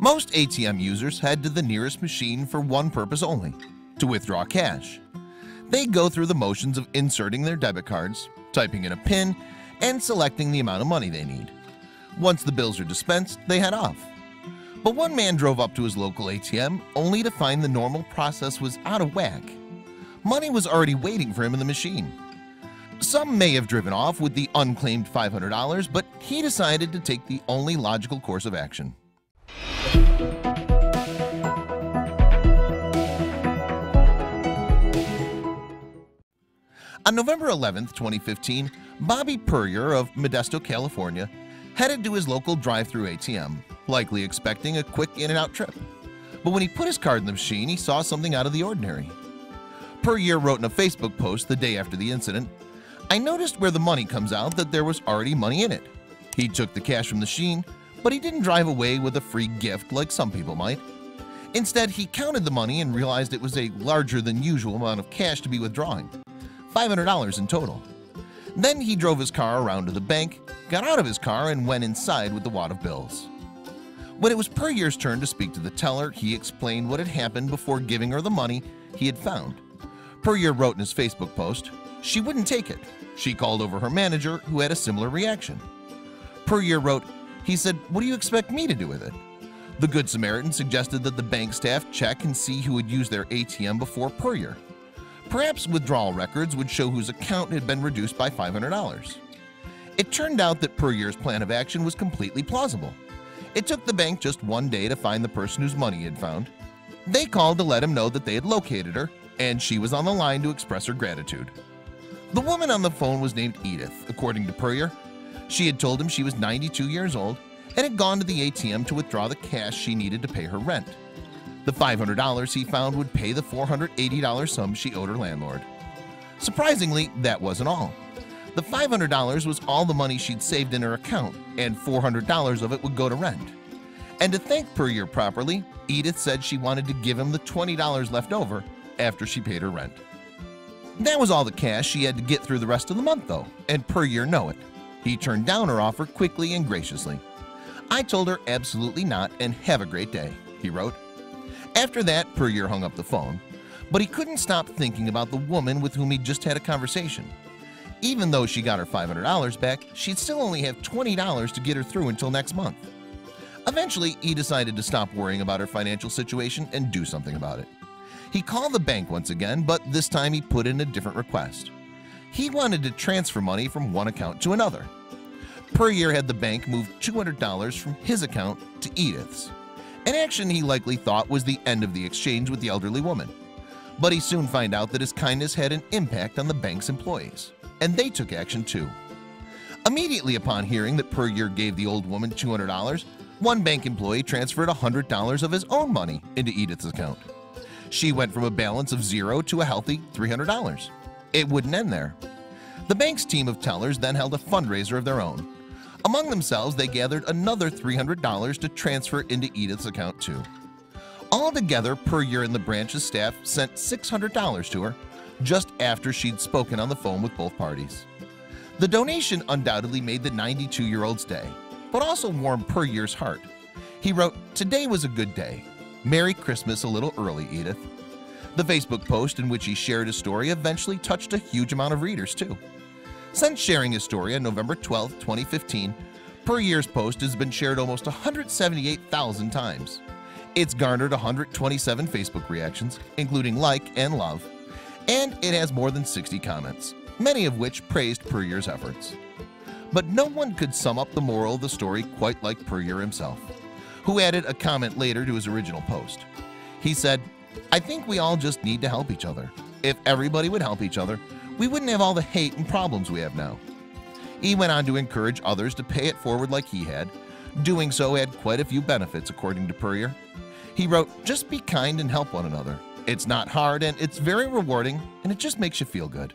Most ATM users head to the nearest machine for one purpose only: to withdraw cash. They go through the motions of inserting their debit cards, typing in a PIN, and selecting the amount of money they need. Once the bills are dispensed, they head off. But one man drove up to his local ATM only to find the normal process was out of whack. Money was already waiting for him in the machine. Some may have driven off with the unclaimed $500, but he decided to take the only logical course of action. On November 11, 2015, Bobby Puryear of Modesto, California, headed to his local drive-thru ATM, likely expecting a quick in-and-out trip. But when he put his card in the machine, he saw something out of the ordinary. Puryear wrote in a Facebook post the day after the incident, "I noticed where the money comes out that there was already money in it." He took the cash from the machine, but he didn't drive away with a free gift like some people might. Instead, he counted the money and realized it was a larger than usual amount of cash to be withdrawing, $500 in total. Then he drove his car around to the bank, got out of his car, and went inside with the wad of bills. When it was Puryear's turn to speak to the teller, he explained what had happened before giving her the money he had found. Puryear wrote in his Facebook post, "She wouldn't take it. She called over her manager, who had a similar reaction." Puryear wrote, he said, "What do you expect me to do with it?" The Good Samaritan suggested that the bank staff check and see who had used their ATM before Puryear. Perhaps withdrawal records would show whose account had been reduced by $500. It turned out that Puryear's plan of action was completely plausible. It took the bank just one day to find the person whose money he had found. They called to let him know that they had located her, and she was on the line to express her gratitude. The woman on the phone was named Edith, according to Puryear. She had told him she was 92 years old and had gone to the ATM to withdraw the cash she needed to pay her rent. The $500 he found would pay the $480 sum she owed her landlord. Surprisingly, that wasn't all. The $500 was all the money she'd saved in her account, and $400 of it would go to rent. And to thank Puryear properly, Edith said she wanted to give him the $20 left over after she paid her rent. That was all the cash she had to get through the rest of the month, though, and Puryear knew it. He turned down her offer quickly and graciously. "I told her absolutely not, and have a great day," he wrote. After that, Puryear hung up the phone, but he couldn't stop thinking about the woman with whom he'd just had a conversation. Even though she got her $500 back, she'd still only have $20 to get her through until next month. Eventually, he decided to stop worrying about her financial situation and do something about it. He called the bank once again, but this time he put in a different request. He wanted to transfer money from one account to another. Puryear had the bank move $200 from his account to Edith's, an action he likely thought was the end of the exchange with the elderly woman. But he soon found out that his kindness had an impact on the bank's employees, and they took action too. Immediately upon hearing that Puryear gave the old woman $200, one bank employee transferred $100 of his own money into Edith's account. She went from a balance of $0 to a healthy $300. It wouldn't end there. The bank's team of tellers then held a fundraiser of their own. Among themselves, they gathered another $300 to transfer into Edith's account too. Altogether, Puryear and the branch's staff sent $600 to her just after she'd spoken on the phone with both parties. The donation undoubtedly made the 92-year-old's day, but also warmed Puryear's heart. He wrote, "Today was a good day. Merry Christmas a little early, Edith." The Facebook post in which he shared his story eventually touched a huge amount of readers too. Since sharing his story on November 12, 2015, Puryear's post has been shared almost 178,000 times. It's garnered 127 Facebook reactions, including like and love, and it has more than 60 comments, many of which praised Puryear's efforts. But no one could sum up the moral of the story quite like Puryear himself, who added a comment later to his original post. He said, "I think we all just need to help each other. If everybody would help each other, we wouldn't have all the hate and problems we have now." He went on to encourage others to pay it forward like he had. Doing so had quite a few benefits, according to Puryear. He wrote, "Just be kind and help one another. It's not hard and it's very rewarding, and it just makes you feel good."